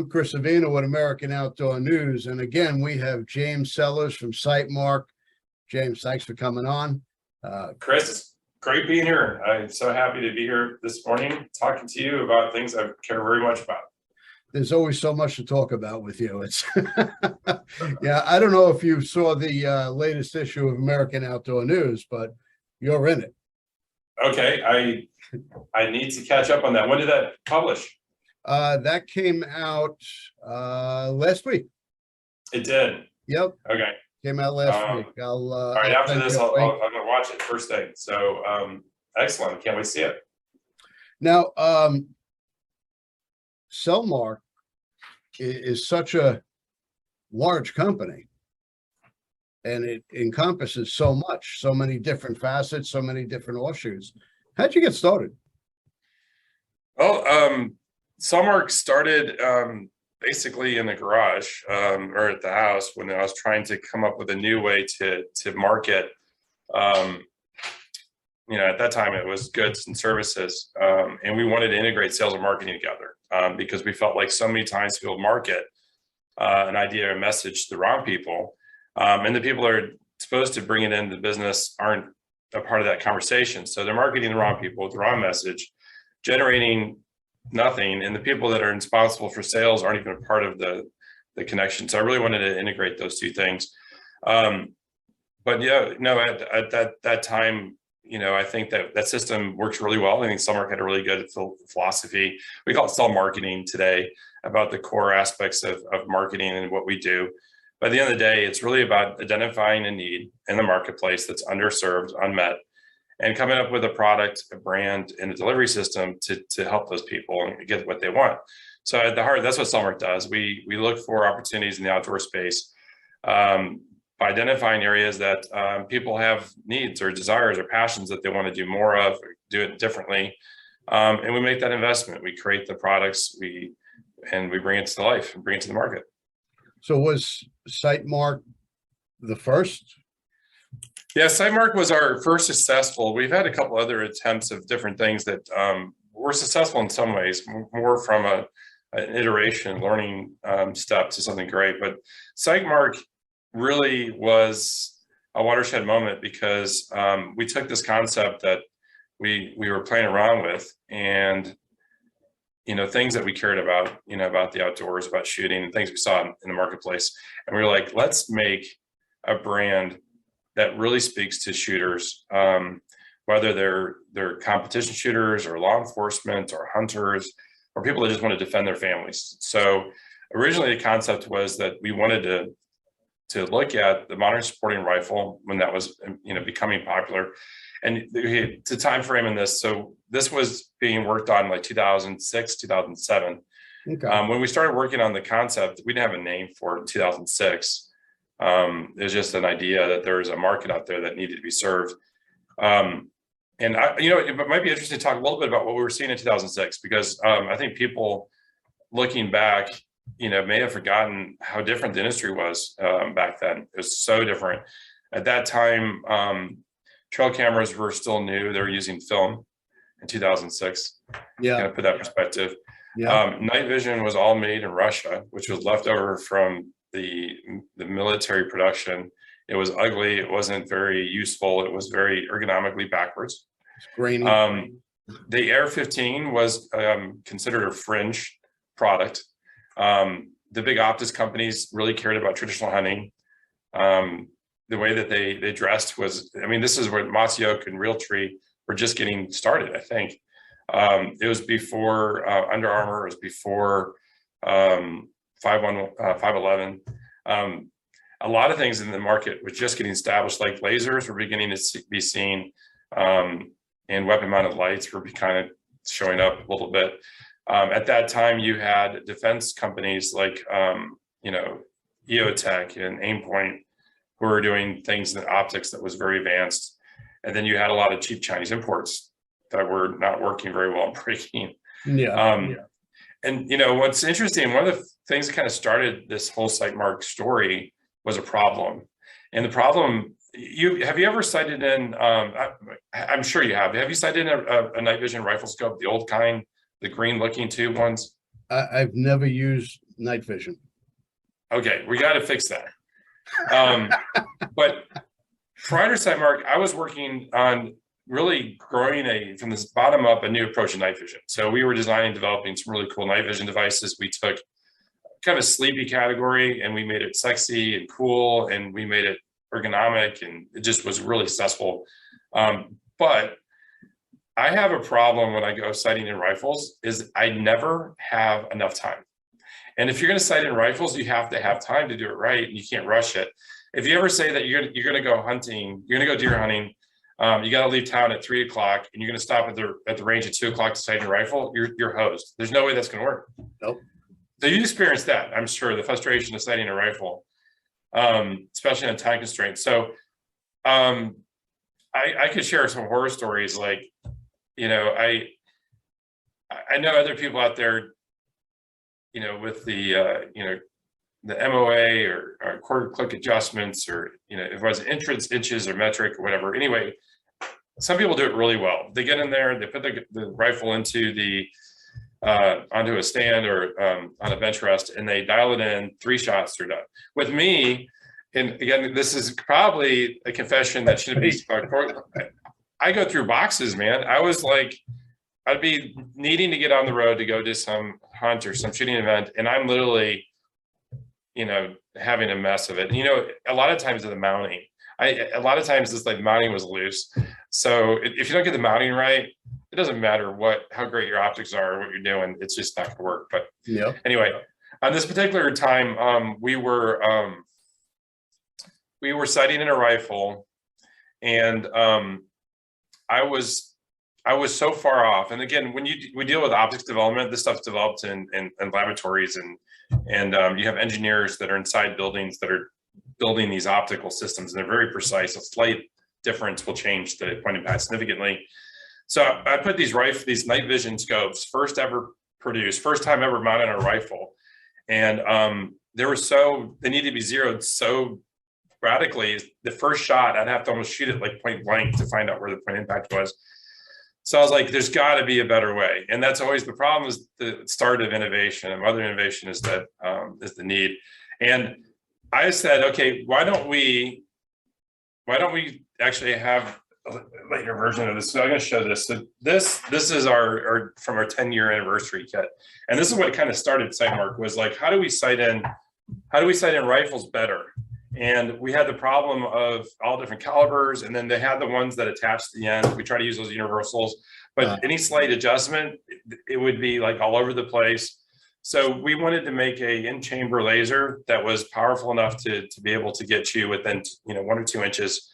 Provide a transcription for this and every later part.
I'm Chris Avina with American Outdoor News. And again, we have James Sellers from SiteMark. James, thanks for coming on. Chris, it's great being here. I'm so happy to be here this morning talking to you about things I care very much about. There's always so much to talk about with you. It's yeah, I don't know if you saw the latest issue of American Outdoor News, but you're in it. Okay, I need to catch up on that. When did that publish? That came out last week. It did. Yep. Okay. Came out last week. All right. After this, I'm going to watch it first thing. So excellent. Can't wait to see it. Now, SiteMark is such a large company, and it encompasses so much, so many different facets, so many different offshoots. How'd you get started? Well, SiteMark started basically in the garage or at the house when I was trying to come up with a new way to market. At that time it was goods and services, and we wanted to integrate sales and marketing together because we felt like so many times people market an idea or a message to the wrong people, and the people that are supposed to bring it into the business aren't a part of that conversation. So they're marketing the wrong people with the wrong message, generating nothing, and the people that are responsible for sales aren't even a part of the connection. So I really wanted to integrate those two things. But yeah, no, at that time, I think that system works really well. I think SiteMark had a really good philosophy. We call it sell marketing today, about the core aspects of marketing and what we do. But at the end of the day, it's really about identifying a need in the marketplace that's underserved, unmet, and coming up with a product, a brand, and a delivery system to help those people and get what they want. So at the heart, that's what SiteMark does. We look for opportunities in the outdoor space by identifying areas that people have needs or desires or passions that they want to do more of, or do it differently. And we make that investment. We create the products, we bring it to life and bring it to the market. So was SiteMark the first? Yeah, SiteMark was our first successful. We've had a couple other attempts of different things that were successful in some ways, more from an iteration, learning step to something great. But SiteMark really was a watershed moment because we took this concept that we were playing around with, and things that we cared about, about the outdoors, about shooting, and things we saw in the marketplace, and we were like, let's make a brand that really speaks to shooters, whether they're competition shooters or law enforcement or hunters or people that just want to defend their families. So originally the concept was that we wanted to look at the modern sporting rifle when that was becoming popular, and the time frame in this. So this was being worked on like 2006, 2007. Okay. When we started working on the concept, we didn't have a name for it in 2006. It was just an idea that there was a market out there that needed to be served. And it might be interesting to talk a little bit about what we were seeing in 2006, because I think people looking back, may have forgotten how different the industry was back then. It was so different. At that time, trail cameras were still new. They were using film in 2006. Yeah. Kind of put that in perspective. Yeah. Night vision was all made in Russia, which was left over from the military production. It was ugly. It wasn't very useful. It was very ergonomically backwards. It's grainy. The AR-15 was considered a fringe product. The big optics companies really cared about traditional hunting. The way that they dressed was, this is where Matsuoka and Realtree were just getting started, I think. It was before Under Armour. It was before 511. A lot of things in the market were just getting established, like lasers were beginning to be seen, and weapon-mounted lights were kind of showing up a little bit. At that time, you had defense companies like, EOTech and Aimpoint, who were doing things in optics that was very advanced. And then you had a lot of cheap Chinese imports that were not working very well and breaking. Yeah. And what's interesting, one of the things that kind of started this whole SiteMark story was a problem. And the problem, have you ever sighted in, I'm sure you have you sighted in a night vision rifle scope, the old kind, the green looking tube ones? I've never used night vision. Okay, we got to fix that. But prior to Sightmark, I was working on really growing from this bottom up a new approach to night vision. So we were designing, developing some really cool night vision devices. We took kind of a sleepy category and we made it sexy and cool, and we made it ergonomic, and it just was really successful. But I have a problem when I go sighting in rifles is I never have enough time. And if you're going to sight in rifles, you have to have time to do it right, and you can't rush it. If you ever say that you're going to go hunting, you're going to go deer hunting, you got to leave town at 3 o'clock, and you're going to stop at the range at 2 o'clock to sight in a rifle, you're hosed. There's no way that's going to work. Nope. So you experienced that, I'm sure, the frustration of sighting a rifle, especially on time constraints. So I could share some horror stories. Like, you know, I know other people out there, you know, with the, you know, the MOA or quarter click adjustments, or, you know, if it was entrance inches or metric or whatever. Anyway, some people do it really well. They get in there, they put the rifle into the, onto a stand or on a bench rest, and they dial it in, 3 shots, they're done. With me, and again, this is probably a confession that shouldn't be, I go through boxes, man. I was like, I'd be needing to get on the road to go to some hunt or some shooting event, and I'm literally, you know, having a mess of it. And, you know, a lot of times the mounting, a lot of times it's like the mounting was loose. So if you don't get the mounting right, it doesn't matter how great your optics are or what you're doing, it's just not gonna work. But Yeah. anyway, on this particular time, we were sighting in a rifle, and I was so far off. And again, when we deal with optics development, this stuff's developed in laboratories, and you have engineers that are inside buildings that are building these optical systems, and they're very precise. A slight difference will change the point impact significantly. So I put these night vision scopes, first time ever mounted on a rifle, and they need to be zeroed so radically. The first shot, I'd have to almost shoot it like point blank to find out where the point impact was. So I was like, there's got to be a better way. And that's always the problem, is the start of innovation. And mother innovation is that is the need. And I said, okay, why don't we actually have a later version of this? So I'm going to show this. So this is our from our 10-year anniversary kit. And this is what kind of started Sightmark, was like, how do we sight in rifles better? And we had the problem of all different calibers, and then they had the ones that attach to the end. We try to use those universals, but any slight adjustment, it would be like all over the place. So we wanted to make a in-chamber laser that was powerful enough to be able to get you within, you know, 1 or 2 inches.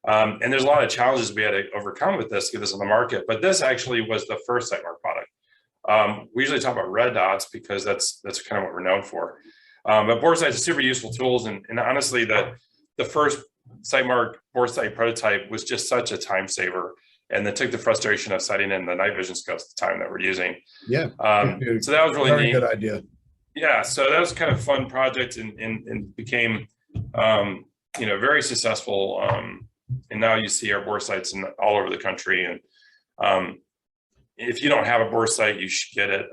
And there's a lot of challenges we had to overcome with this to get this on the market. But this actually was the first Sightmark product. We usually talk about red dots because that's kind of what we're known for. But bore sights are super useful tools, and honestly, the first Sightmark bore sight prototype was just such a time saver, and that took the frustration of sighting in the night vision scopes at the time that we're using. Yeah. So that was really Very neat. good idea. Yeah, so that was kind of a fun project, and became you know, very successful. And now you see our bore sights all over the country. And if you don't have a bore sight, you should get it.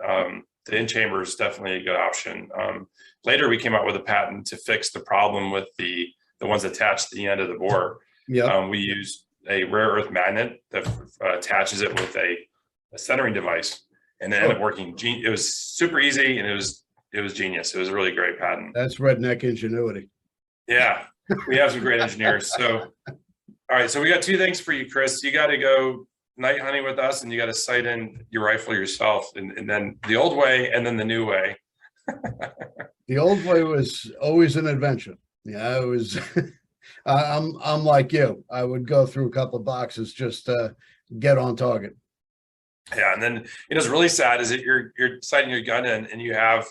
The in-chamber is definitely a good option. Later, we came out with a patent to fix the problem with the ones attached to the end of the bore. Yeah. We use a rare earth magnet that attaches it with a centering device, and it ended up working. It was super easy, and it was genius. It was a really great patent. That's redneck ingenuity. Yeah, we have some great engineers. So, all right, so we got 2 things for you, Chris. You got to go night hunting with us, and you got to sight in your rifle yourself, and then the old way, and then the new way. The old way was always an adventure. Yeah, it was. I'm like you. I would go through a couple of boxes just to get on target. Yeah, and then, you know, it's really sad is that you're sighting your gun in, and you have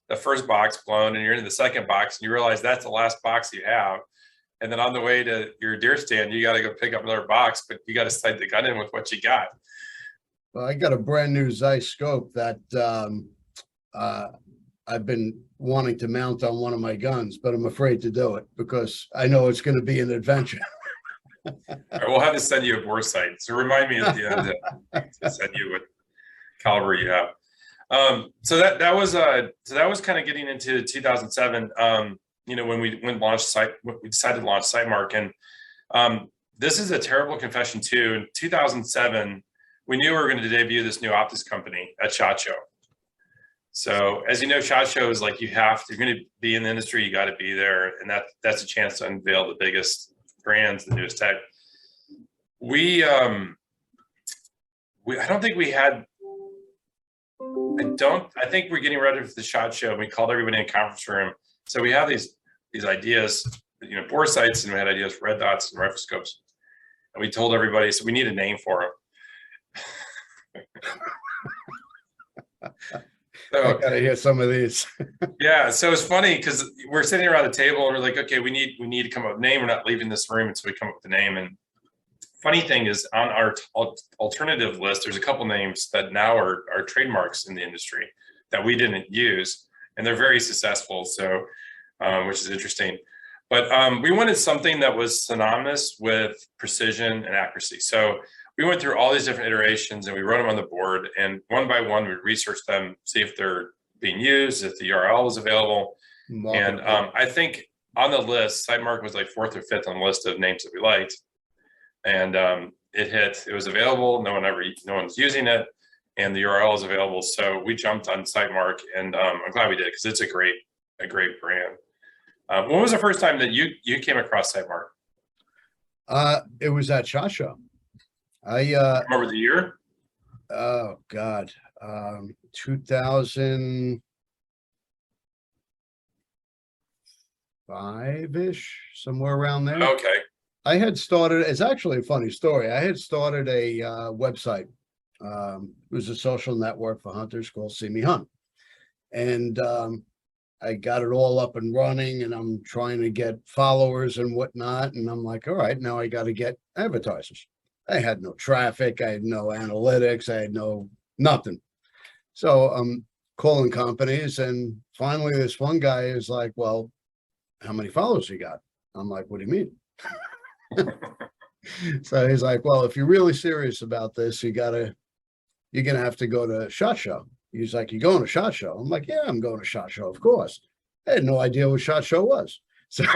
the first box blown, and you're in the second box, and you realize that's the last box you have. And then on the way to your deer stand, you got to go pick up another box, but you got to sight the gun in with what you got. Well, I got a brand new Zeiss scope that I've been wanting to mount on one of my guns, but I'm afraid to do it because I know it's going to be an adventure. All right, we'll have to send you a bore sight. So remind me at the end to send you what caliber you have. So that was kind of getting into 2007. When we decided to launch SiteMark, and this is a terrible confession too. In 2007, we knew we were going to debut this new optics company at SHOT Show. So as you know, SHOT Show is like you're going to be in the industry, you got to be there, and that's a chance to unveil the biggest brands, the newest tech. I don't think we had. I think we're getting ready for the SHOT Show. We called everybody in a conference room. So we have these ideas, bore sights, and we had ideas for red dots and riflescopes. And we told everybody, so we need a name for them. I gotta hear some of these. Yeah, so it's funny because we're sitting around the table and we're like, okay, we need to come up with a name. We're not leaving this room until we come up with a name. And funny thing is, on our alternative list, there's a couple names that now are trademarks in the industry that we didn't use, and they're very successful. So, which is interesting. But we wanted something that was synonymous with precision and accuracy. So we went through all these different iterations and we wrote them on the board, and one by one we researched them, see if they're being used, if the URL was available. And I think on the list, SiteMark was like 4th or 5th on the list of names that we liked. And it was available. No one's using it, and the URL is available. So we jumped on SiteMark, and I'm glad we did, because it's a great brand. When was the first time that you came across SiteMark? It was at SHOT Show. Remember the year? Oh God, 2005-ish, somewhere around there. Okay. I had started, it's actually a funny story. I had started a website. It was a social network for hunters called See Me Hunt. And I got it all up and running, and I'm trying to get followers and whatnot. And I'm like, all right, now I got to get advertisers. I had no traffic. I had no analytics. I had nothing. So I'm calling companies, and finally this one guy is like, well, how many followers you got? I'm like, what do you mean? So he's like, well, if you're really serious about this, you're gonna have to go to SHOT Show. He's like, you going to SHOT Show? I'm like, yeah, I'm going to SHOT Show, of course. I had no idea what SHOT Show was. So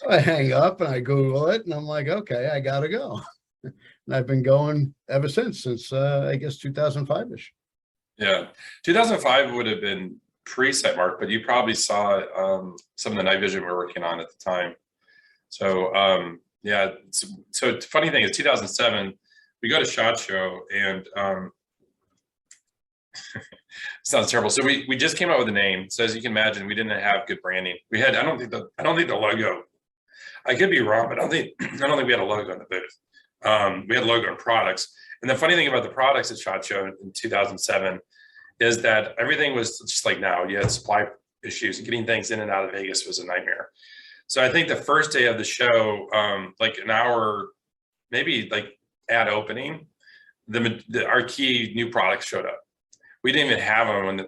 I hang up and I Google it, and I'm like, okay, I gotta go. And I've been going ever since I guess 2005-ish. Yeah, 2005 would have been pre-SiteMark, but you probably saw some of the night vision we were working on at the time. So yeah, so the funny thing is 2007, we go to SHOT Show, and it sounds terrible. So we just came out with a name. So as you can imagine, we didn't have good branding. We had, I don't think the logo, I could be wrong, but I don't think we had a logo in the booth. We had a logo on products. And the funny thing about the products at SHOT Show in 2007 is that everything was just like now. You had supply issues, and getting things in and out of Vegas was a nightmare. So I think the first day of the show, like an hour, maybe like at opening, our key new products showed up. We didn't even have them when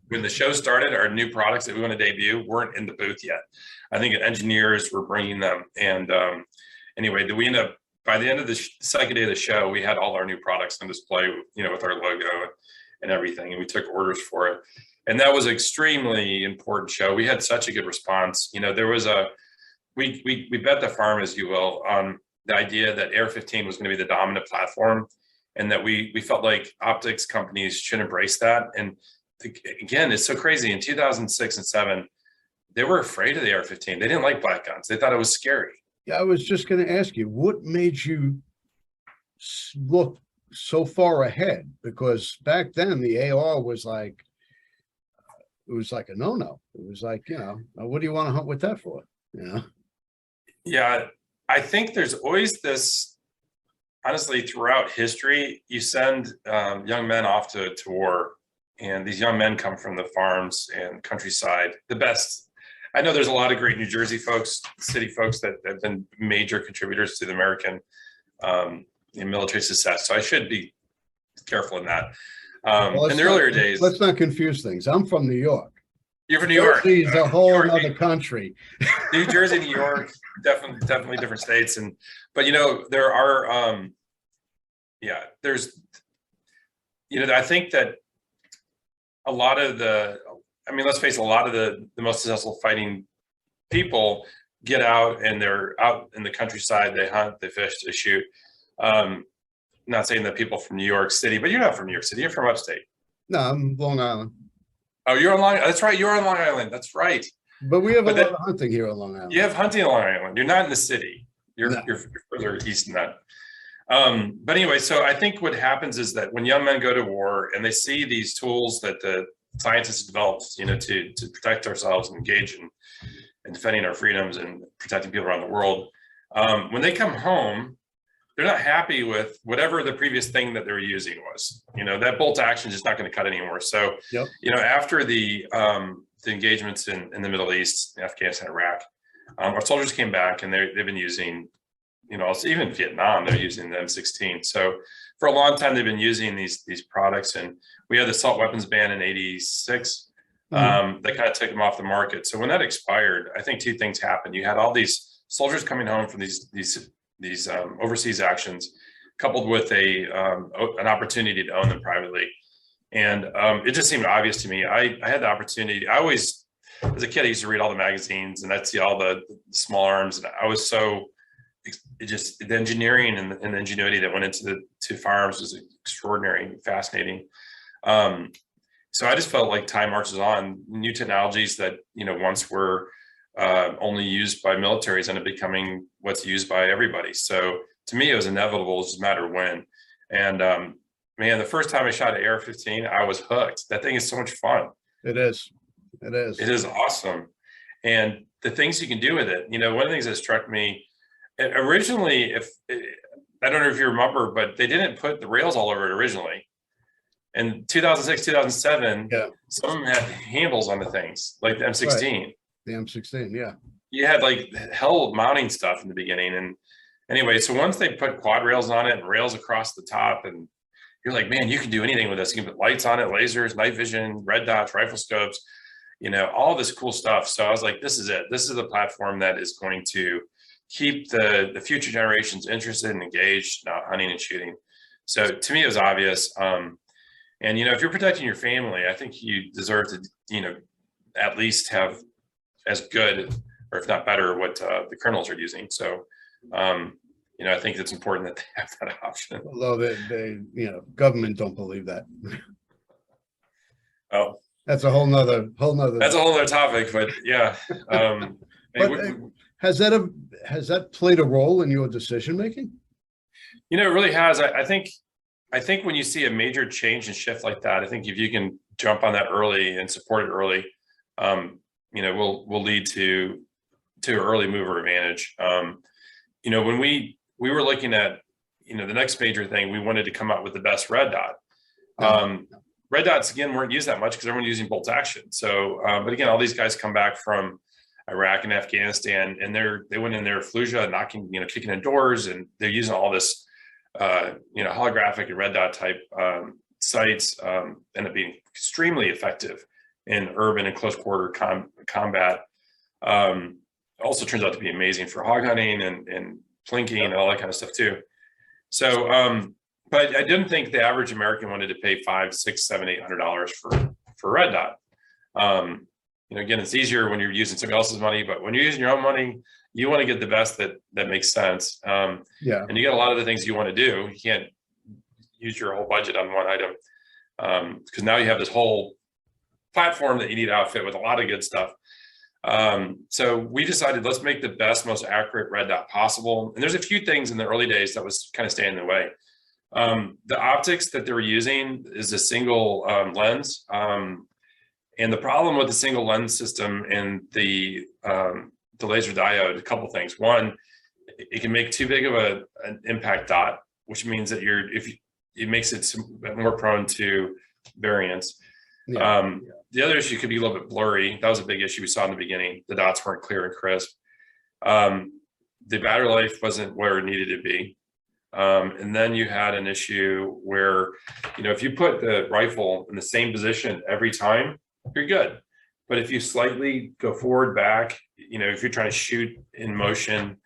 when the show started. Our new products that we want to debut weren't in the booth yet. I think engineers were bringing them, and anyway, we end up by the end of the second day of the show, we had all our new products on display, with our logo and everything, and we took orders for it. And that was an extremely important show. We had such a good response. There was we bet the farm, as you will, on the idea that AR-15 was going to be the dominant platform, and that we felt like optics companies should embrace that. And again, it's so crazy. In 2006 and 2007, they were afraid of the AR-15. They didn't like black guns. They thought it was scary. Yeah, I was just going to ask you, what made you look so far ahead? Because back then the AR was like, it was like a no-no. It was like, what do you want to hunt with that for? Yeah, I think there's always this, honestly, throughout history, you send young men off to war, and these young men come from the farms and countryside, the best. I know there's a lot of great New Jersey folks, city folks that have been major contributors to the American military success. So I should be careful in that. In the earlier days, let's not confuse things. I'm from New York. You're from New York. Jersey's a whole other country. New Jersey, New York, definitely different states. But there are, there's I think that a lot of let's face it, a lot of the most successful fighting people get out and they're out in the countryside, they hunt, they fish, they shoot. Not saying that people from New York City, but you're not from New York City, you're from upstate. No, I'm Long Island. Oh, you're on Long Island. That's right. You're on Long Island. That's right. But we have a lot of hunting here on Long Island. You have hunting on Long Island. You're not in the city. You're further east than that. But anyway, so I think what happens is that when young men go to war and they see these tools that the scientists developed, to protect ourselves and engage in defending our freedoms and protecting people around the world, when they come home, they're not happy with whatever the previous thing that they were using was. That bolt action is just not going to cut anymore. So, Yep. After the engagements in the Middle East, Afghanistan, Iraq, our soldiers came back and they've been using, even Vietnam, they're using the M16. So for a long time, they've been using these products, and we had the assault weapons ban in '86 that kind of took them off the market. So when that expired, I think two things happened. You had all these soldiers coming home from these overseas actions, coupled with an opportunity to own them privately. And it just seemed obvious to me. I had the opportunity. I always, as a kid, I used to read all the magazines and I'd see all the small arms. And I was the engineering and the ingenuity that went into firearms was extraordinary and fascinating. So I just felt like time marches on. New technologies that, once were only used by militaries ended up becoming what's used by everybody. So to me, it was inevitable. It just a matter of when. And man, the first time I shot an AR-15, I was hooked. That thing is so much fun. It is. It is. It is awesome. And the things you can do with it, one of the things that struck me originally, I don't know if you remember, but they didn't put the rails all over it originally. In 2006, 2007, some of them had handles on the things, like the M16. Right. The M16, yeah. You had like hell mounting stuff in the beginning. And anyway, so once they put quad rails on it and rails across the top, and you're like, man, you can do anything with this. You can put lights on it, lasers, night vision, red dots, rifle scopes, all this cool stuff. So I was like, this is it. This is the platform that is going to keep the future generations interested and engaged, not hunting and shooting. So to me, it was obvious. And, if you're protecting your family, I think you deserve to, at least have as good, or if not better, what the criminals are using. So, I think it's important that they have that option. Although they government don't believe that. Oh, that's a whole nother. That's a whole other topic, but yeah. But has that played a role in your decision making? It really has. I think when you see a major change and shift like that, I think if you can jump on that early and support it early, will lead to early mover advantage. When we were looking at, the next major thing, we wanted to come out with the best red dot. Red dots, again, weren't used that much because everyone using bolt action. So, but again, all these guys come back from Iraq and Afghanistan, and they went in there Fallujah, knocking, kicking in doors, and they're using all this, holographic and red dot type sights, end up being extremely effective in urban and close quarter combat. Also turns out to be amazing for hog hunting and plinking and all that kind of stuff too. So, but I didn't think the average American wanted to pay $500, $600, $700, $800 for red dot. Again, it's easier when you're using somebody else's money, but when you're using your own money, you want to get the best that makes sense. And you got a lot of the things you want to do. You can't use your whole budget on one item because now you have this whole platform that you need to outfit with a lot of good stuff. So we decided, let's make the best, most accurate red dot possible. And there's a few things in the early days that was kind of standing in the way. The optics that they were using is a single lens. And the problem with the single lens system and the laser diode, a couple things. One, it can make too big of an impact dot, which means that it makes it more prone to variance. The other issue could be a little bit blurry. That was a big issue we saw in the beginning. The dots weren't clear and crisp. The battery life wasn't where it needed to be. And then you had an issue where, if you put the rifle in the same position every time, you're good. But if you slightly go forward, back, if you're trying to shoot in motion,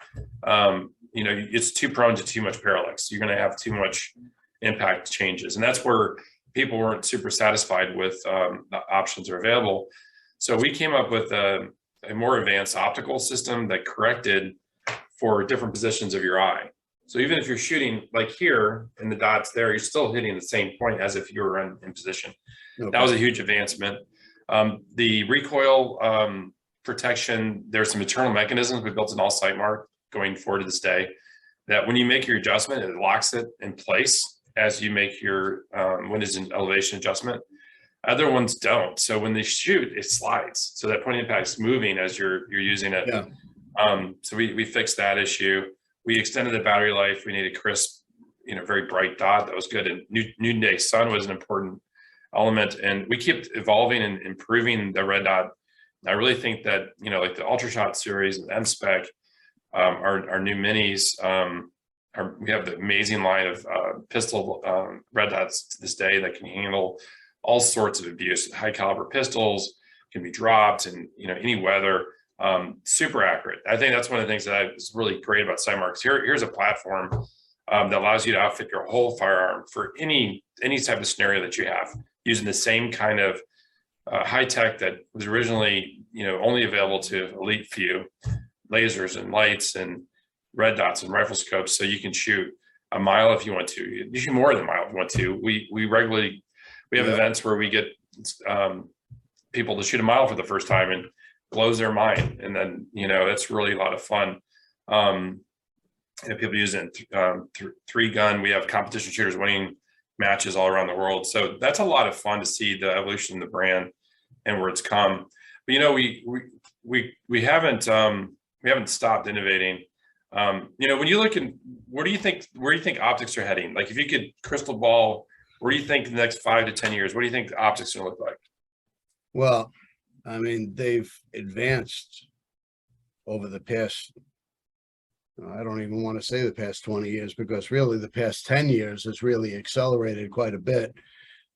it's too prone to too much parallax. You're going to have too much impact changes. And that's where people weren't super satisfied with the options that are available. So we came up with a more advanced optical system that corrected for different positions of your eye. So even if you're shooting like here and the dots there, you're still hitting the same point as if you were in position. Okay. That was a huge advancement. The recoil protection, there's some internal mechanisms we built in all Sightmark going forward to this day, that when you make your adjustment, it locks it in place as you make your windows and elevation adjustment. Other ones don't. So when they shoot, it slides. So that point impact is moving as you're using it. Yeah. So we fixed that issue. We extended the battery life. We needed a crisp, very bright dot. That was good. And noonday sun was an important element. And we kept evolving and improving the red dot. I really think that, like the UltraShot series and M-Spec, our new minis, we have the amazing line of pistol red dots to this day that can handle all sorts of abuse. High caliber pistols can be dropped in any weather. Super accurate. I think that's one of the things that is really great about Sightmark. Here's a platform that allows you to outfit your whole firearm for any type of scenario that you have, using the same kind of high tech that was originally only available to elite few, lasers and lights and red dots and rifle scopes. So you can shoot a mile if you want to. You shoot more than a mile if you want to. We have events where we get people to shoot a mile for the first time, and blows their mind. And then, it's really a lot of fun. And people use it in three gun. We have competition shooters winning matches all around the world. So that's a lot of fun to see the evolution of the brand and where it's come. But, we haven't stopped innovating. When you look in, where do you think optics are heading? Like if you could crystal ball, where do you think the next 5 to 10 years, what do you think the optics are going to look like? Well, I mean, they've advanced over the past, I don't even want to say the past 20 years, because really the past 10 years has really accelerated quite a bit.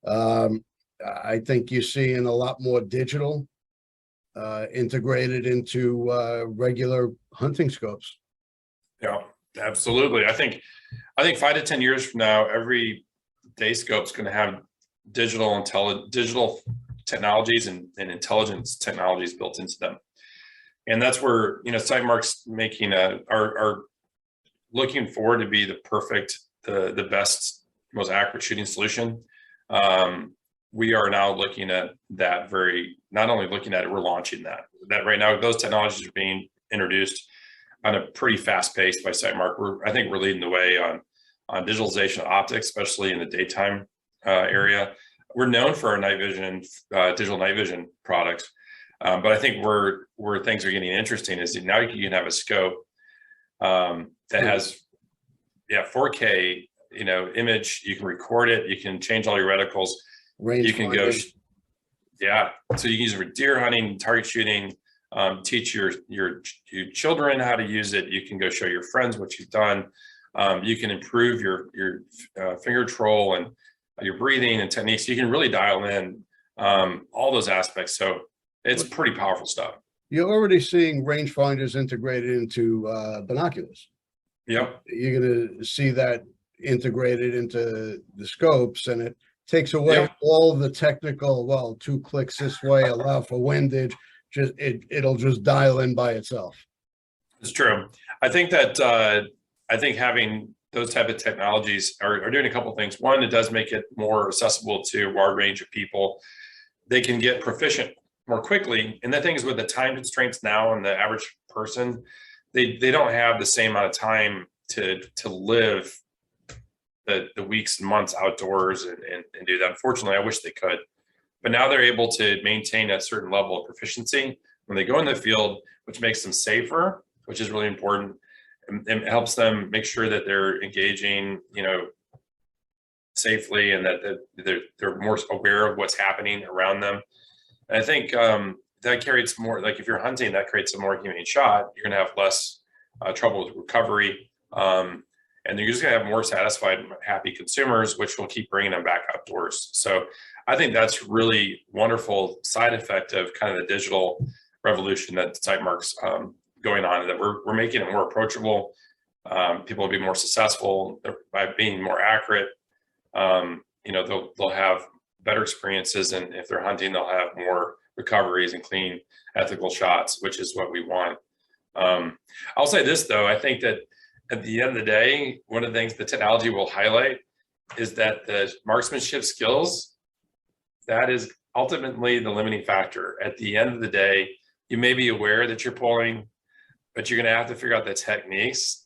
I think you're seeing a lot more digital integrated into regular hunting scopes. Yeah, absolutely. I think 5 to 10 years from now, every day scope's going to have digital technologies and intelligence technologies built into them. And that's where, Sightmark's making are looking forward to be the perfect, the best, most accurate shooting solution. We are now looking at that not only looking at it, we're launching that right now. Those technologies are being introduced on a pretty fast pace by Sightmark. I think we're leading the way on digitalization of optics, especially in the daytime area. We're known for our night vision, digital night vision products. But I think where things are getting interesting is that now you can have a scope that has 4K image. You can record it. You can change all your reticles. You can go so you can use it for deer hunting, target shooting, teach your children how to use it. You can go show your friends what you've done. You can improve your finger control and your breathing and techniques. You can really dial in all those aspects. So it's pretty powerful stuff. You're already seeing rangefinders integrated into binoculars. Yep. You're going to see that integrated into the scopes, and it takes away all the technical, 2 clicks this way, allow for windage. It'll just dial in by itself. It's true. I think that having those type of technologies are doing a couple of things. One, it does make it more accessible to a wide range of people. They can get proficient more quickly. And the thing is, with the time constraints now and the average person, they don't have the same amount of time to live the weeks and months outdoors and do that. Unfortunately, I wish they could. But now they're able to maintain a certain level of proficiency when they go in the field, which makes them safer, which is really important. And helps them make sure that they're engaging, safely, and that they're more aware of what's happening around them. And I think that creates more, like if you're hunting, that creates a more humane shot. You're going to have less trouble with recovery. And you're just going to have more satisfied, happy consumers, which will keep bringing them back outdoors. So I think that's really wonderful side effect of kind of the digital revolution that Sightmark's going on, that we're making it more approachable. People will be more successful by being more accurate. they'll have better experiences, and if they're hunting, they'll have more recoveries and clean, ethical shots, which is what we want. I'll say this though, I think that at the end of the day, one of the things the technology will highlight is that the marksmanship skills, that is ultimately the limiting factor. At the end of the day, you may be aware that you're pulling, but you're going to have to figure out the techniques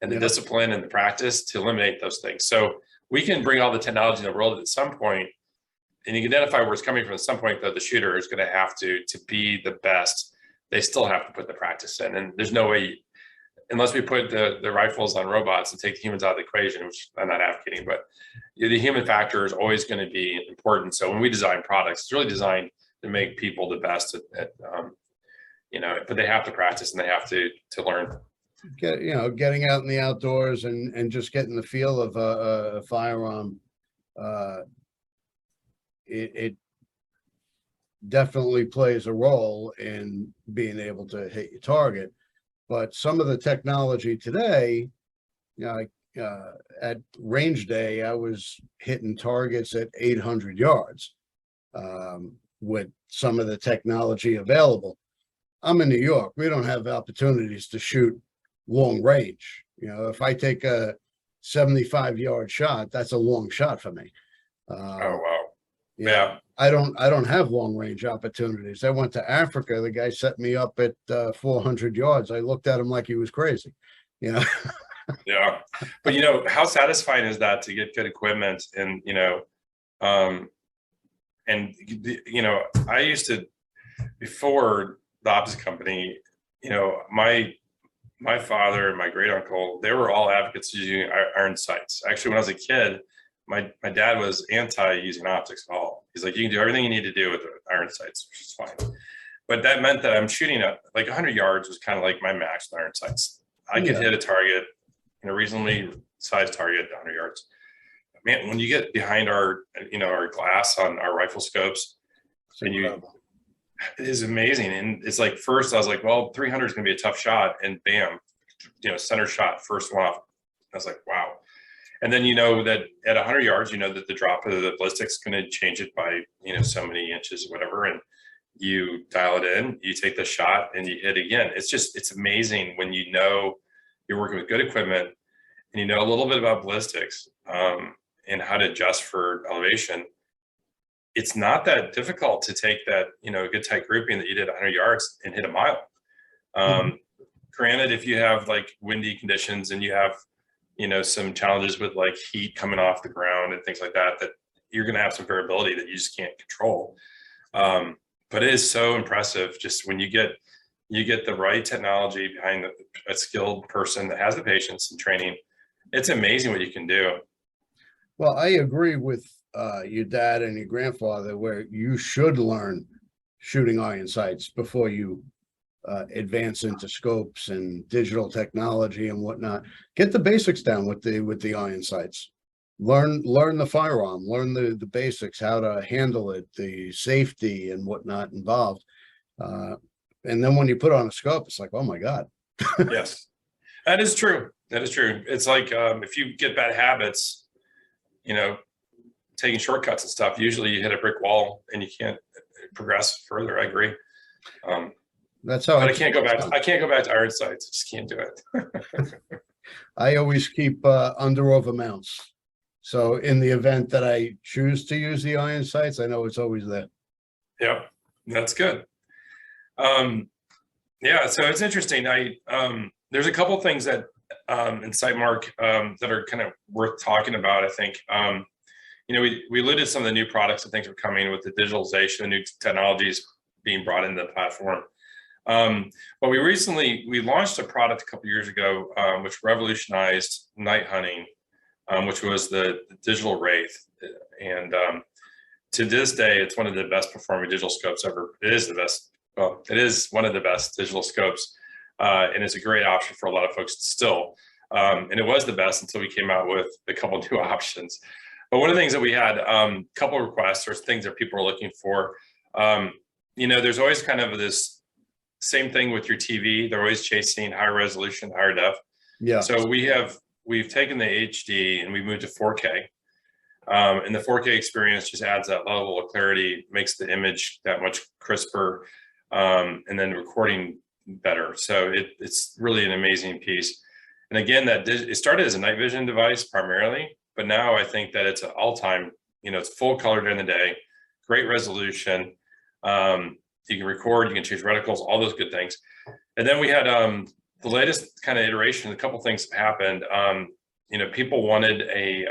and the discipline and the practice to eliminate those things. So we can bring all the technology in the world at some point, and you can identify where it's coming from. At some point, though, the shooter is going to have to be the best. They still have to put the practice in, and there's no way, unless we put the rifles on robots and take the humans out of the equation, which I'm not advocating, but the human factor is always going to be important. So when we design products, it's really designed to make people the best at but they have to practice and they have to learn. Getting out in the outdoors and just getting the feel of a firearm. It definitely plays a role in being able to hit your target. But some of the technology today, at range day, I was hitting targets at 800 yards with some of the technology available. I'm in New York. We don't have opportunities to shoot long range. If I take a 75-yard shot, that's a long shot for me. Oh, wow. Yeah. I don't have long range opportunities. I went to Africa. The guy set me up at 400 yards. I looked at him like he was crazy. Yeah. But how satisfying is that to get good equipment and I used to, before the opposite company, my father and my great uncle, they were all advocates of using iron sights. Actually, when I was a kid, my dad was anti using optics at all. He's like, you can do everything you need to do with the iron sights, which is fine. But that meant that I'm shooting at like 100 yards was kind of like my max with iron sights. I could hit a target, a reasonably sized target at 100 yards. Man, when you get behind our glass on our rifle scopes, it is amazing. And it's like, first I was like, well, 300 is going to be a tough shot, and bam, center shot, first one off. I was like, wow. And then that at 100 yards, that the drop of the ballistic's going to change it by so many inches or whatever, and you dial it in, you take the shot, and you hit again. It's amazing when you're working with good equipment and a little bit about ballistics and how to adjust for elevation. It's not that difficult to take that a good tight grouping that you did 100 yards and hit a mile. Granted, if you have like windy conditions and you have some challenges with like heat coming off the ground and things like that you're going to have some variability that you just can't control. But it is so impressive just when you get the right technology behind a skilled person that has the patience and training. It's amazing what you can do. Well, I agree with your dad and your grandfather where you should learn shooting iron sights before you advance into scopes and digital technology and whatnot. Get the basics down with the iron sights. Learn the firearm, learn the basics, how to handle it, the safety and whatnot involved. And then when you put on a scope, it's like, oh my God. Yes, that is true. It's like if you get bad habits, taking shortcuts and stuff, usually you hit a brick wall and you can't progress further. I agree. That's how. But I can't go back to iron sights. I just can't do it. I always keep under-over mounts. So in the event that I choose to use the iron sights, I know it's always there. Yeah, that's good. So it's interesting. There's a couple things that in Sightmark that are kind of worth talking about, I think. We alluded to some of the new products and things that are coming with the digitalization and new technologies being brought into the platform. But we launched a product a couple of years ago, which revolutionized night hunting, which was the Digital Wraith. And to this day, it's one of the best performing digital scopes ever. It is the best. Well, it is one of the best digital scopes. And it's a great option for a lot of folks still. And it was the best until we came out with a couple of new options. But one of the things that we had, a couple of requests or things that people are looking for, there's always kind of this same thing with your TV. They're always chasing higher resolution, higher def. Yeah. So we've taken the HD and we moved to 4K. And the 4K experience just adds that level of clarity, makes the image that much crisper, and then recording better. So it's really an amazing piece. And again, it started as a night vision device primarily, but now I think that it's an all-time, it's full color during the day, great resolution. You can record, you can change reticles, all those good things. And then we had the latest kind of iteration. A couple things happened. People wanted a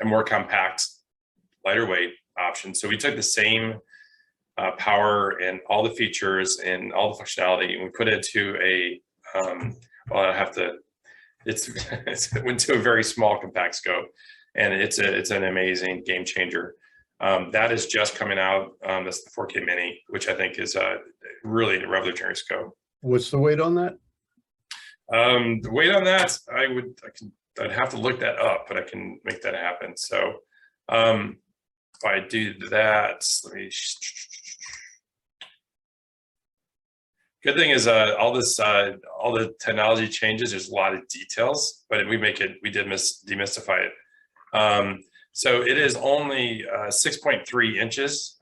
more compact, lighter weight option. So we took the same power and all the features and all the functionality, and we put it to it went to a very small compact scope, and it's an amazing game changer. That is just coming out. That's the 4K Mini, which I think is a really revolutionary scope. What's the weight on that? The weight on that, I'd have to look that up, but I can make that happen. So if I do that, good thing is all the technology changes. There's a lot of details, but we did demystify it. So it is only 6.3 inches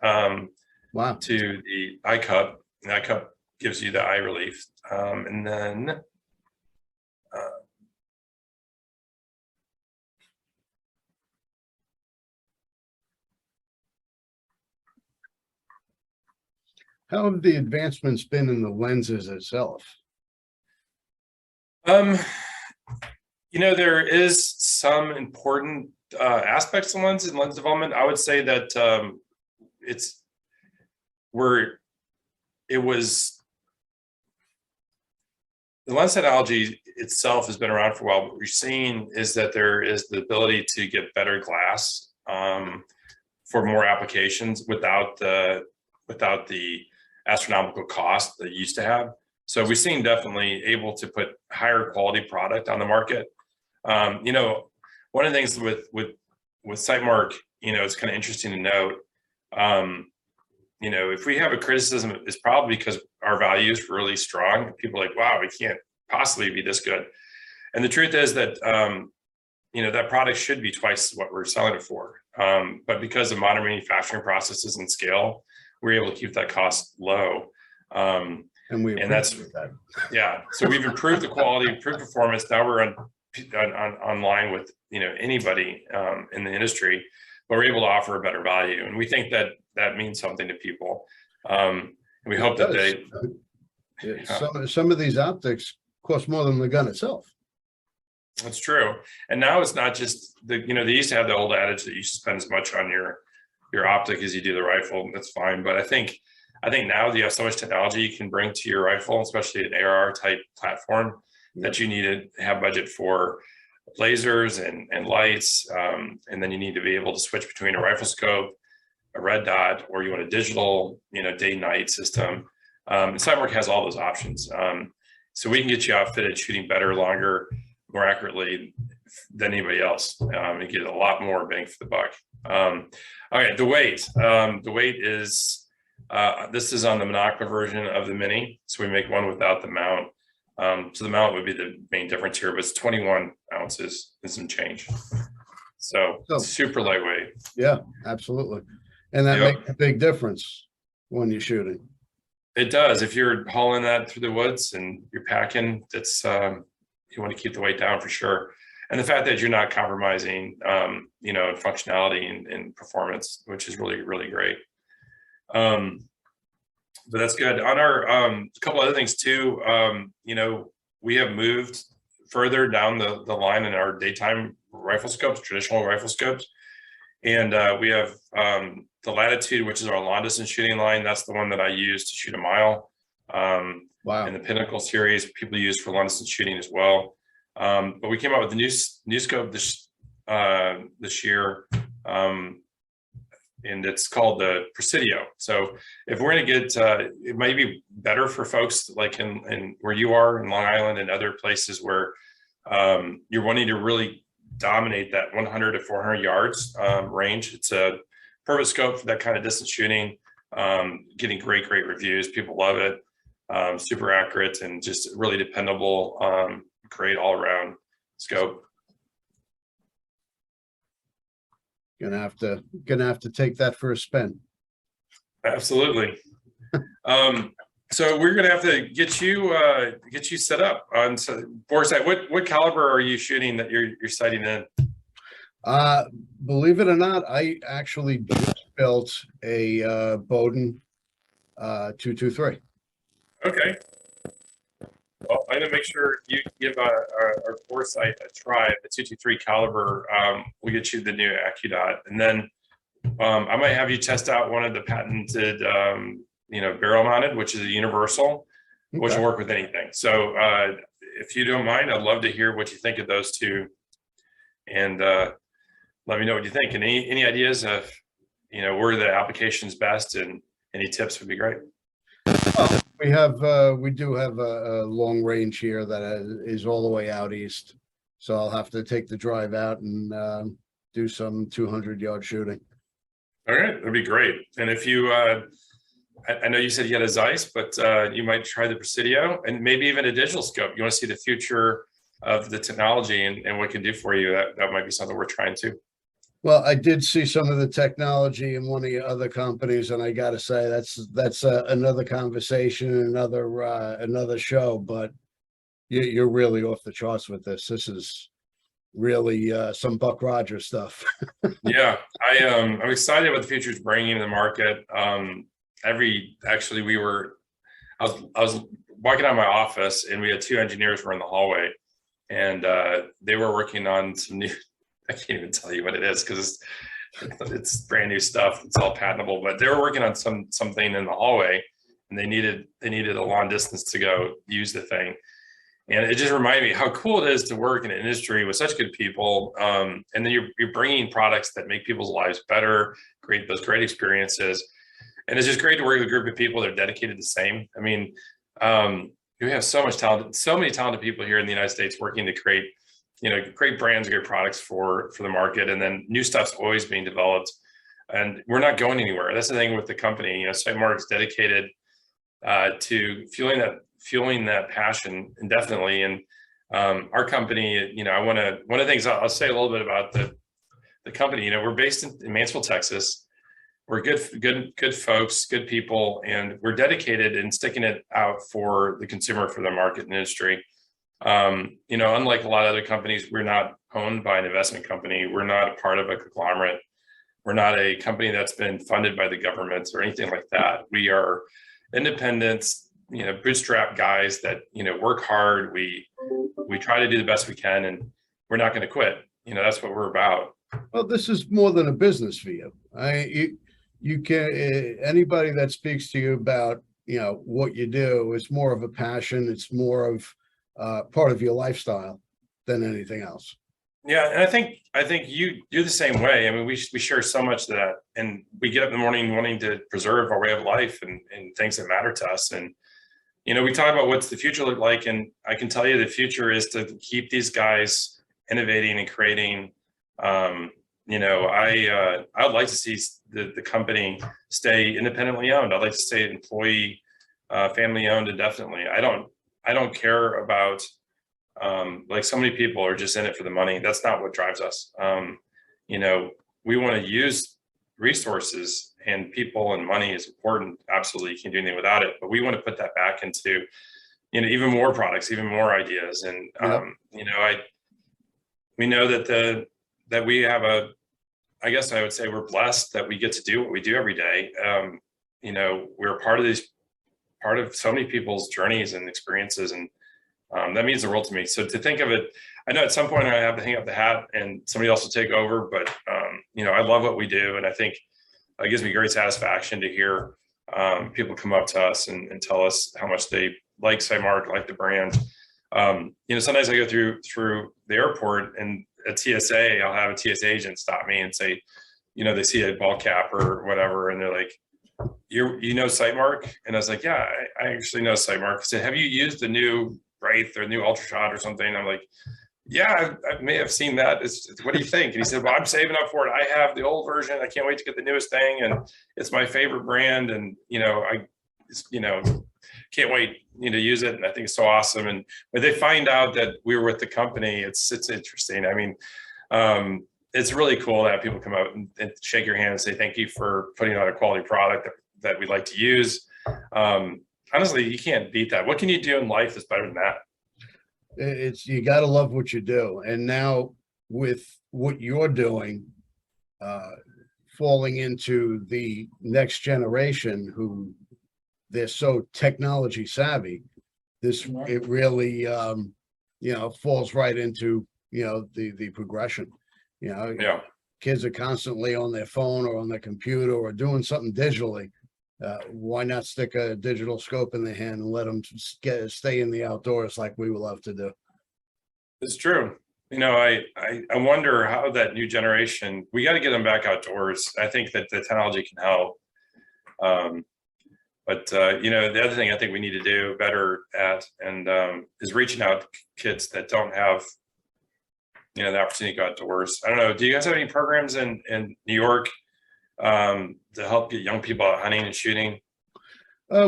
Wow. to the eye cup. And the eye cup gives you the eye relief. And then how have the advancements been in the lenses itself? There is some important aspects of lenses and lens development. I would say that the lens technology itself has been around for a while. What we're seeing is that there is the ability to get better glass for more applications without the astronomical cost that you used to have. So we've seen definitely able to put higher quality product on the market. One of the things with Sightmark, it's kind of interesting to note. If we have a criticism, it's probably because our value is really strong. People are like, wow, we can't possibly be this good. And the truth is that, that product should be twice what we're selling it for. But because of modern manufacturing processes and scale, we're able to keep that cost low. And that's that. Yeah. So we've improved the quality, improved performance. Now we're on line with anybody in the industry, but we're able to offer a better value, and we think that means something to people. And we hope that some of these optics cost more than the gun itself. That's true. And now it's not just they used to have the old adage that you should spend as much on your optic as you do the rifle. That's fine, but I think now you have so much technology you can bring to your rifle, especially an AR type platform, that you need to have budget for lasers and lights, and then you need to be able to switch between a rifle scope, a red dot, or you want a digital, day-night system. And Sightmark has all those options, so we can get you outfitted shooting better, longer, more accurately than anybody else. You get a lot more bang for the buck. Okay, the weight. The weight is this is on the monocular version of the Mini, so we make one without the mount. So the mount would be the main difference here, but it's 21 ounces and some change. So super lightweight. Yeah, absolutely. And that makes a big difference when you're shooting. It does. If you're hauling that through the woods and you're packing, that's you want to keep the weight down for sure. And the fact that you're not compromising, functionality and performance, which is really, really great. But that's good. On our a couple other things too, we have moved further down the line in our daytime rifle scopes, traditional rifle scopes. And we have the Latitude, which is our long distance shooting line. That's the one that I use to shoot a mile. Wow. And the Pinnacle series people use for long distance shooting as well. But we came out with the new scope this year. And it's called the Presidio. So if we're going to get, it might be better for folks like in where you are in Long Island and other places where you're wanting to really dominate that 100 to 400 yards range. It's a perfect scope for that kind of distance shooting, getting great reviews. People love it. Super accurate and just really dependable, great all around scope. Gonna have to take that for a spin. Absolutely. So we're gonna have to get you set up on Boresight. What caliber are you shooting that you're sighting in? Believe it or not, I actually just built a Bowden 223. Okay. Well, I'm gonna make sure you give our Boresight a try. The 223 caliber. We'll get you the new AccuDot, and then I might have you test out one of the patented, barrel mounted, which is a universal, which will work with anything. So if you don't mind, I'd love to hear what you think of those two, and let me know what you think. And any ideas of, where the application's best, and any tips would be great. We do have a long range here that is all the way out east. So I'll have to take the drive out and do some 200-yard shooting. All right, that'd be great. And if you, I know you said you had a Zeiss, but you might try the Presidio and maybe even a digital scope. You want to see the future of the technology and what it can do for you. That might be something we're trying to. Well, I did see some of the technology in one of your other companies, and I got to say that's another conversation, another show. But you're really off the charts with this. This is really some Buck Rogers stuff. Yeah, I'm excited about the future's bringing to the market. I was walking out of my office, and we had two engineers were in the hallway, and they were working on some new. I can't even tell you what it is because it's brand new stuff. It's all patentable, but they were working on something in the hallway, and they needed a long distance to go use the thing. And it just reminded me how cool it is to work in an industry with such good people. And then you're bringing products that make people's lives better, create those great experiences. And it's just great to work with a group of people that are dedicated the same. I mean, we have so many talented people here in the United States working to create, great brands, great products for the market. And then new stuff's always being developed. And we're not going anywhere. That's the thing with the company. Sightmark is dedicated to fueling that passion indefinitely. And our company, one of the things I'll say a little bit about the company, we're based in Mansfield, Texas. We're good folks, good people, and we're dedicated in sticking it out for the consumer, for the market and industry. Unlike a lot of other companies, we're not owned by an investment company. We're not a part of a conglomerate. We're not a company that's been funded by the government or anything like that. We are independents, bootstrap guys that, work hard. We try to do the best we can, and we're not going to quit. That's what we're about. Well, this is more than a business for you. You can, anybody that speaks to you about, what you do is more of a passion. It's more of part of your lifestyle than anything else. Yeah, and I think you're the same way. I mean, we share so much of that, and we get up in the morning wanting to preserve our way of life and things that matter to us. And we talk about what's the future look like, and I can tell you the future is to keep these guys innovating and creating. I'd like to see the company stay independently owned. I'd like to stay employee, family owned indefinitely. I don't care about like so many people are just in it for the money. That's not what drives us. We want to use resources, and people and money is important. Absolutely, you can't do anything without it. But we want to put that back into, even more products, even more ideas. And we know that we have I guess I would say we're blessed that we get to do what we do every day. We're part of so many people's journeys and experiences, and that means the world to me. So to think of it, I know at some point I have to hang up the hat and somebody else will take over, but I love what we do, and I think it gives me great satisfaction to hear people come up to us and tell us how much they like Sightmark, like the brand. Sometimes I go through the airport, and at TSA, I'll have a TSA agent stop me and say, they see a ball cap or whatever, and they're like, you know Sightmark? And I was like, yeah, I actually know Sightmark. I said, have you used the new Wraith or new Ultrashot or something? I'm like, yeah, I may have seen that. What do you think? And he said, well, I'm saving up for it. I have the old version. I can't wait to get the newest thing, and it's my favorite brand. And I can't wait to use it. And I think it's so awesome. And when they find out that we were with the company, it's interesting. I mean, it's really cool to have people come out and shake your hand and say thank you for putting out a quality product that we like to use. Honestly, you can't beat that. What can you do in life that's better than that? It's, you gotta love what you do. And now with what you're doing, falling into the next generation who they're so technology savvy, it really, falls right into, the progression. Yeah. Kids are constantly on their phone or on their computer or doing something digitally. Why not stick a digital scope in their hand and let them stay in the outdoors like we would love to do? It's true. I wonder how that new generation, we got to get them back outdoors. I think that the technology can help. But the other thing I think we need to do better at is reaching out to kids that don't have, the opportunity to go outdoors. I don't know. Do you guys have any programs in New York to help get young people out hunting and shooting?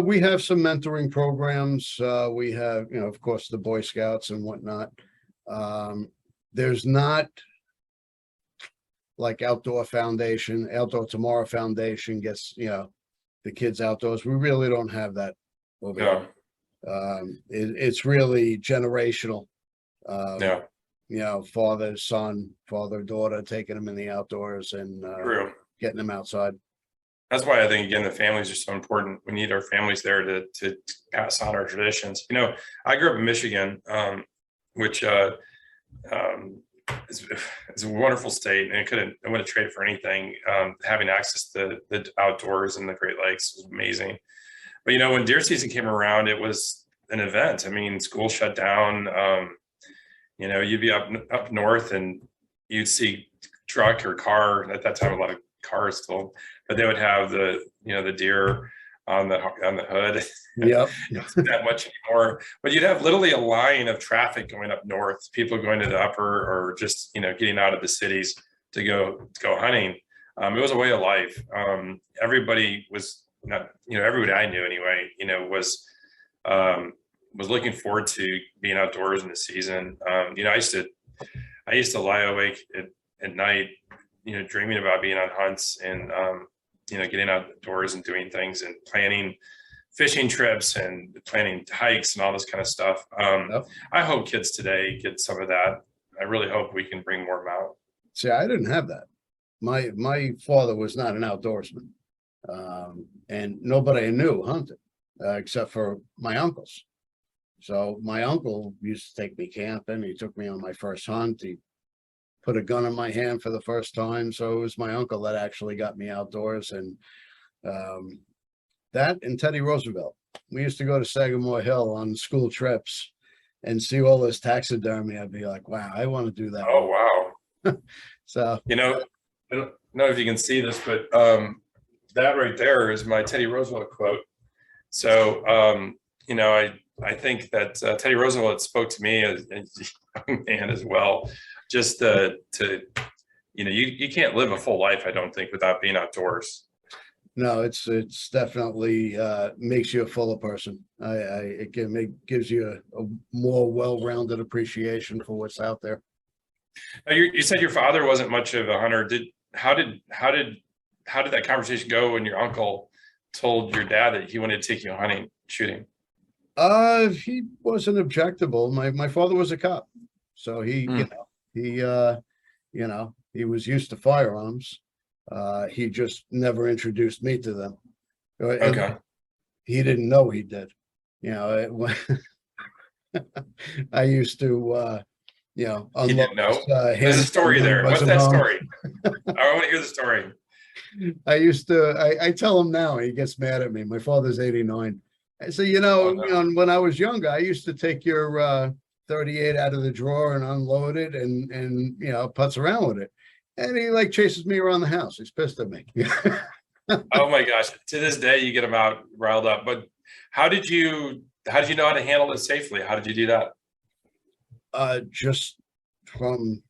We have some mentoring programs. We have, of course, the Boy Scouts and whatnot. There's not like Outdoor Tomorrow Foundation gets, the kids outdoors. We really don't have that over Yeah. here. It's really generational. Yeah. Father, son, father, daughter, taking them in the outdoors and True. getting them outside. That's why I think, again, the families are so important. We need our families there to pass on our traditions. I grew up in Michigan, which it's a wonderful state, and I wouldn't trade it for anything. Having access to the outdoors and the Great Lakes was amazing. But when deer season came around, it was an event. I mean, school shut down. You'd be up north, and you'd see truck or car at that time. A lot of cars still, but they would have the deer on the hood. Yep. That much anymore, but you'd have literally a line of traffic going up north, people going to the upper or just getting out of the cities to go hunting. It was a way of life. Everybody was not, everybody I knew anyway, was looking forward to being outdoors in the season. I used to lie awake at night, dreaming about being on hunts and getting outdoors and doing things and planning fishing trips and planning hikes and all this kind of stuff. Yep. I hope kids today get some of that. I really hope we can bring more of them out. See, I didn't have that. My father was not an outdoorsman, and nobody I knew hunted except for my uncles. So my uncle used to take me camping. He took me on my first hunt. He put a gun in my hand for the first time. So it was my uncle that actually got me outdoors. And that and Teddy Roosevelt. We used to go to Sagamore Hill on school trips and see all this taxidermy. I'd be like, wow, I want to do that. Oh, wow. So, I don't know if you can see this, but that right there is my Teddy Roosevelt quote. So, I think that Teddy Roosevelt spoke to me as a young man as well. Just you can't live a full life, I don't think, without being outdoors. no, it's definitely makes you a fuller person. It gives you a more well-rounded appreciation for what's out there. Now, you said your father wasn't much of a hunter. How did that conversation go when your uncle told your dad that he wanted to take you hunting, shooting? He wasn't objectable. My father was a cop, so he was used to firearms. He just never introduced me to them. Okay. He didn't know he did. I used to, He didn't know. There's a story there. What's that story? I want to hear the story. I tell him now, he gets mad at me. My father's 89. I say, when I was younger, I used to take your 38 out of the drawer and unload it and putz around with it. And he chases me around the house. He's pissed at me. Oh my gosh. To this day, you get him out riled up. But how did you know how to handle it safely? How did you do that? Just from,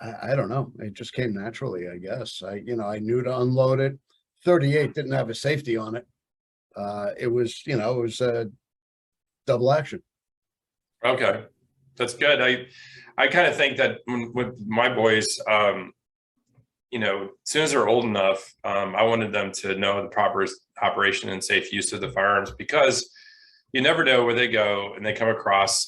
I don't know. It just came naturally, I guess. I knew to unload it. 38 didn't have a safety on it. It was a double action. Okay. That's good. I kind of think that with my boys, as soon as they're old enough, I wanted them to know the proper operation and safe use of the firearms, because you never know where they go and they come across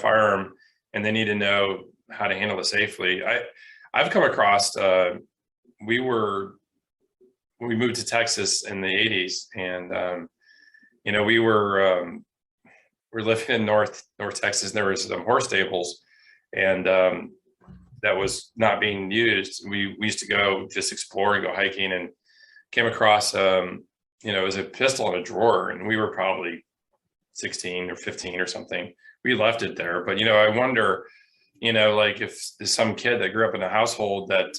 firearm, and they need to know how to handle it safely. I've come across, we moved to Texas in the 80s, and we're living in North Texas, and there was some horse stables, and that was not being used. We used to go just explore and go hiking, and came across it was a pistol in a drawer, and we were probably 16 or 15 or something. We left it there, but I wonder, like if some kid that grew up in a household that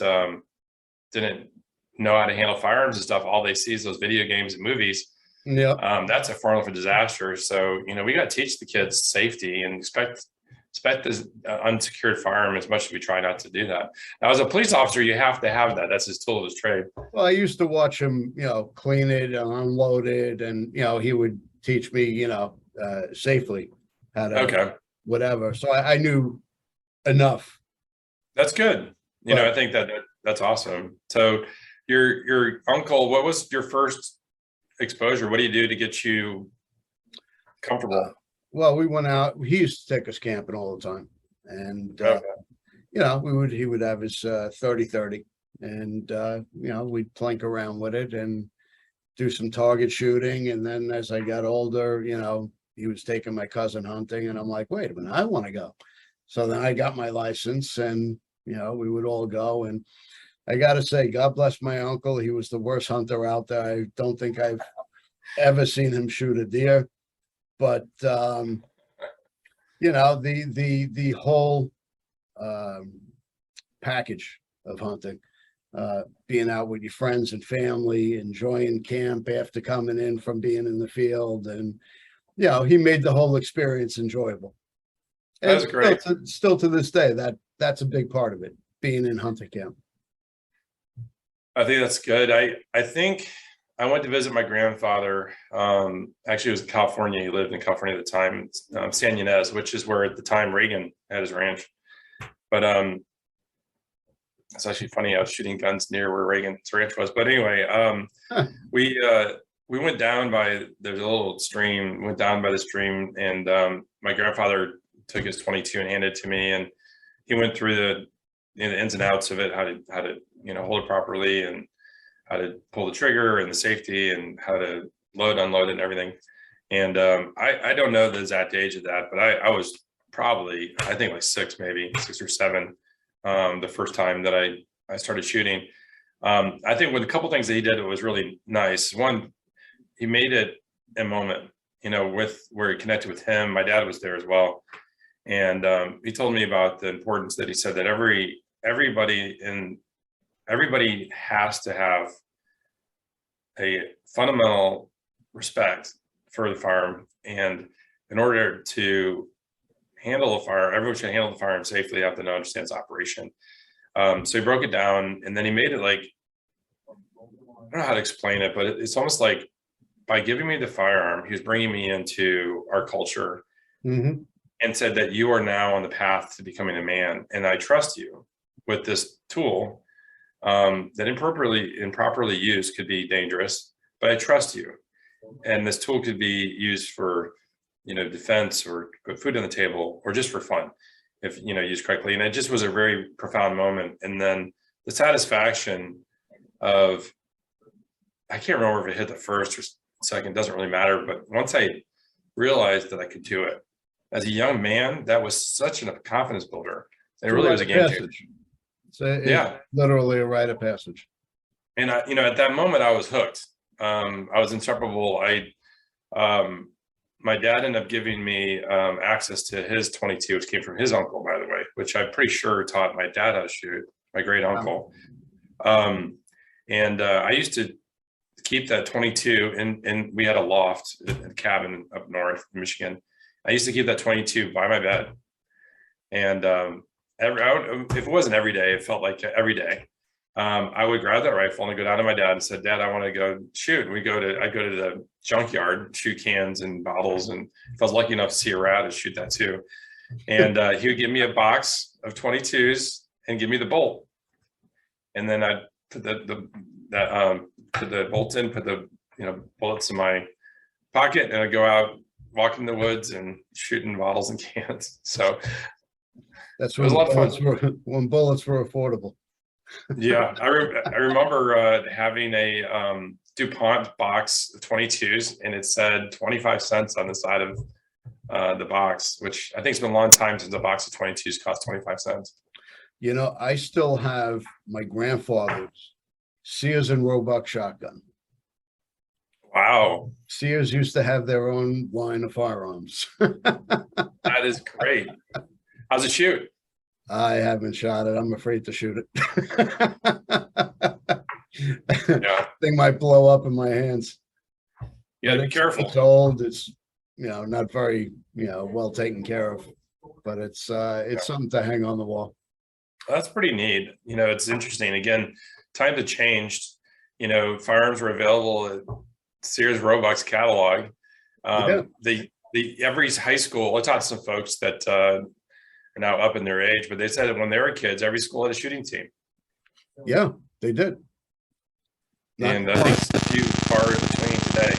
didn't know how to handle firearms and stuff, all they see is those video games and movies. Yeah. That's a formula for disaster. So, we got to teach the kids safety and expect this unsecured firearm as much as we try not to do that. Now, as a police officer, you have to have that. That's his tool of his trade. Well, I used to watch him, clean it and unload it, and he would teach me, safely how to whatever. So I knew enough. That's good. I think that's awesome. So your uncle, what was your first exposure? What do you do to get you comfortable? Well, we went out. He used to take us camping all the time, and he would have his 30-30, and we'd plink around with it and do some target shooting. And then as I got older, he was taking my cousin hunting, and I'm like, wait a minute, I want to go. So then I got my license, and we would all go. And I got to say, God bless my uncle. He was the worst hunter out there. I don't think I've ever seen him shoot a deer. But the whole package of hunting, being out with your friends and family, enjoying camp after coming in from being in the field, and he made the whole experience enjoyable. That's great. Still to this day, that's a big part of it, being in hunting camp. I think that's good. I think I went to visit my grandfather. Actually, it was in California. He lived in California at the time, San Ynez, which is where at the time Reagan had his ranch. But it's actually funny. I was shooting guns near where Reagan's ranch was. But anyway, we went down by, there's a little stream. Went down by the stream, and my grandfather took his 22 and handed it to me, and he went through the ins and outs of it, how to hold it properly, and how to pull the trigger, and the safety, and how to load, unload it, and everything. And I don't know the exact age of that, but I was probably, I think like 6 or 7, the first time that I started shooting. I think with a couple things that he did, it was really nice. One, he made it a moment, with where he connected with him. My dad was there as well. And he told me about the importance that he said that everybody has to have a fundamental respect for the firearm, and in order to handle a firearm, everyone should handle the firearm safely. You have to understand its operation. So he broke it down, and then he made it like, I don't know how to explain it, but it's almost like by giving me the firearm, he was bringing me into our culture. Mm-hmm. And said that you are now on the path to becoming a man, and I trust you with this tool that improperly used could be dangerous, but I trust you. And this tool could be used for, defense, or put food on the table, or just for fun, if, used correctly. And it just was a very profound moment. And then the satisfaction of, I can't remember if it hit the first or second, doesn't really matter. But once I realized that I could do it, as a young man, that was such a confidence builder. And it really was a game changer. It's literally a rite of passage. And at that moment, I was hooked. I was inseparable. My dad ended up giving me access to his 22, which came from his uncle, by the way, which I'm pretty sure taught my dad how to shoot, my great uncle. And I used to keep that 22, and we had a loft, a cabin up north in Michigan. I used to keep that 22 by my bed, and if it wasn't every day, it felt like every day. I would grab that rifle and I'd go down to my dad and said, "Dad, I want to go shoot." And I'd go to the junkyard, shoot cans and bottles, and if I was lucky enough to see a rat, I'd shoot that too. And he would give me a box of 22s and give me the bolt, and then I'd put put the bolts in, put the bullets in my pocket, and I'd go out, walk in the woods, and shooting bottles and cans. So That's it was a lot of fun. when bullets were affordable. Yeah, I remember having a DuPont box of 22s, and it said 25 cents on the side of the box, which I think it's been a long time since a box of 22s cost 25 cents. I still have my grandfather's Sears and Roebuck shotgun. Wow, Sears used to have their own line of firearms. that is great. How's it shoot? I haven't shot it. I'm afraid to shoot it. Yeah, Thing might blow up in my hands. you gotta But be careful. It's old. It's not very well taken care of, but it's something to hang on the wall. That's pretty neat. It's interesting. Again, times have changed. Firearms were available at Sears Roebuck's catalog. Yeah. Every high school, I taught some folks that are now up in their age, but they said that when they were kids, every school had a shooting team. Yeah, they did. And I think it's a few far in between today.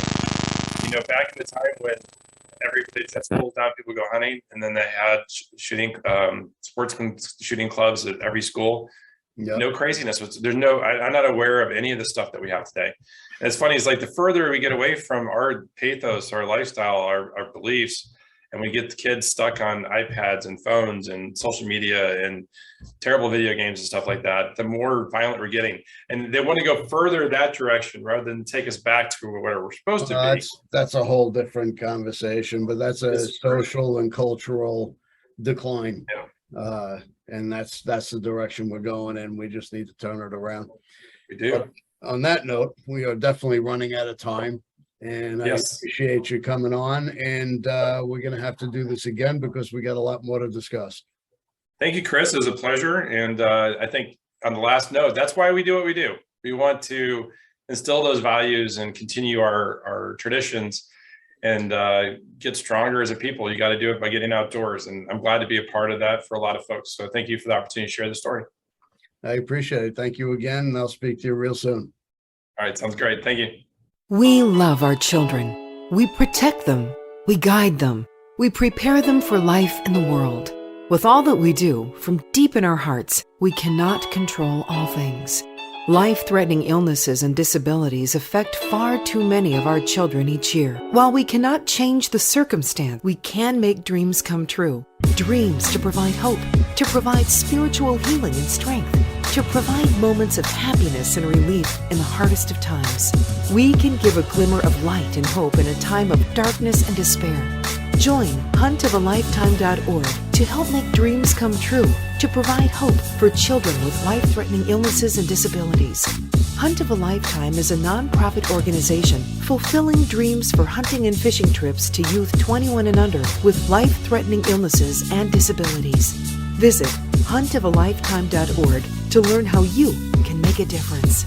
Back in the time when they set schools down, people go hunting, and then they had shooting, sportsman shooting clubs at every school. Yeah. No craziness. I'm not aware of any of the stuff that we have today. And it's funny, it's like the further we get away from our pathos, our lifestyle, our beliefs, and we get the kids stuck on iPads and phones and social media and terrible video games and stuff like that, the more violent we're getting. And they want to go further that direction rather than take us back to where we're supposed to be. That's a whole different conversation, but that's a social and cultural decline. Yeah. And that's the direction we're going in. We just need to turn it around. We do. But on that note, we are definitely running out of time. And Yes. I appreciate you coming on. And we're going to have to do this again because we got a lot more to discuss. Thank you, Chris. It was a pleasure. And I think on the last note, that's why we do what we do. We want to instill those values and continue our traditions and get stronger as a people. You got to do it by getting outdoors. And I'm glad to be a part of that for a lot of folks. So thank you for the opportunity to share the story. I appreciate it. Thank you again. And I'll speak to you real soon. All right. Sounds great. Thank you. We love our children. We protect them. We guide them. We prepare them for life in the world. With all that we do, from deep in our hearts, we cannot control all things. Life-threatening illnesses and disabilities affect far too many of our children each year. While we cannot change the circumstance, we can make dreams come true. Dreams to provide hope, to provide spiritual healing and strength, to provide moments of happiness and relief in the hardest of times. We can give a glimmer of light and hope in a time of darkness and despair. Join huntofalifetime.org to help make dreams come true, to provide hope for children with life-threatening illnesses and disabilities. Hunt of a Lifetime is a nonprofit organization fulfilling dreams for hunting and fishing trips to youth 21 and under with life-threatening illnesses and disabilities. Visit huntofalifetime.org to learn how you can make a difference.